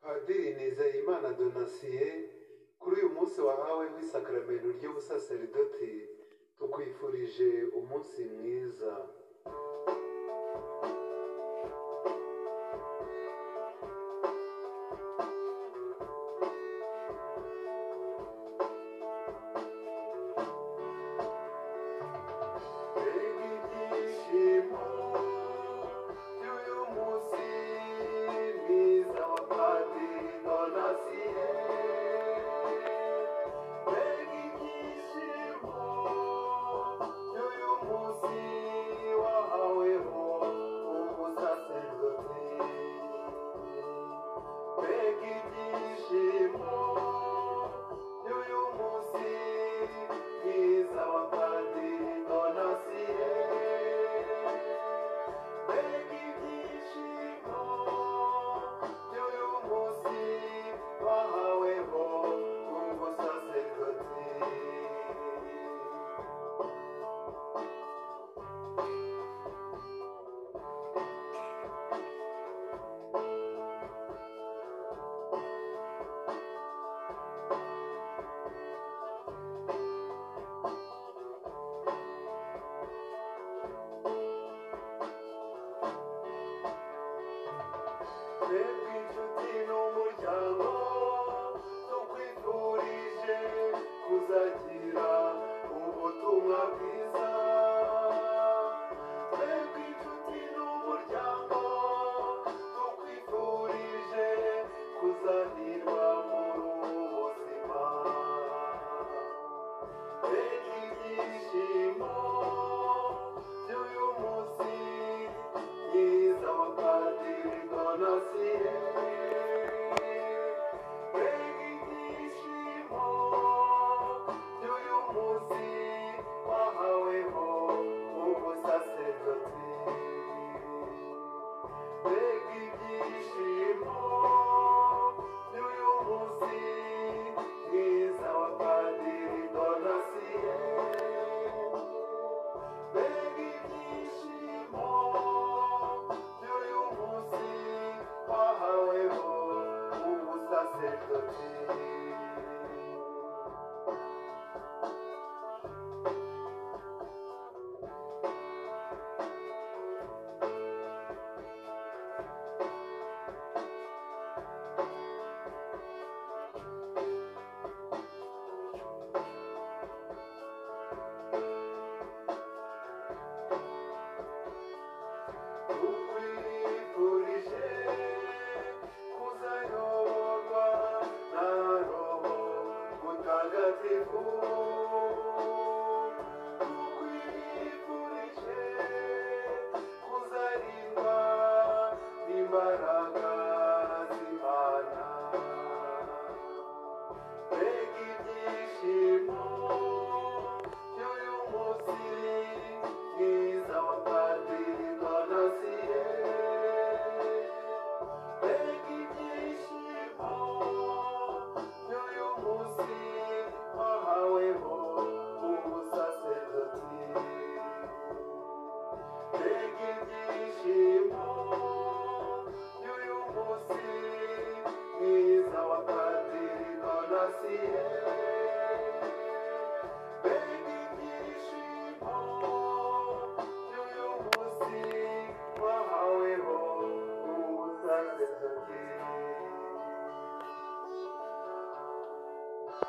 Padiri Nizeyimana Donatien, kuri uyu munsi wahawe w'isakaramentu ry'ubusaseridoti, tukwifurije umunsi mwiza. Inshuti n'umuryango tukwifurije kuzagira ubutumwa bwiza. Twebwe inshuti n'umuryango tukwifurije kuzahirwa muri ubu buzima. Mbega ibyishimo by'uyu munsi mwiza wa Padiri Donatien. Mbega ibyishimo by'uyu munsi wahaweho ubusaserdoti. Mbega ibyishimo by'uyu munsi mwiza wa Padiri Donatien. Mbega ibyishimo by'uyu munsi wahaweho ubusaserdoti. Tukwifurije kuzayoborwa na Roho Mutagatifu. Tukwifurije kuzarindwa n'imbaraga z'Imana. Mbega ibyishimo by'uyu munsi mwiza wa Padiri Donatien. Mbega ibyishimo by'uyu munsi wahaweho ubusaserdoti. Mbega ibyishimo by'uyu munsi mwiza wa Padiri Donatien.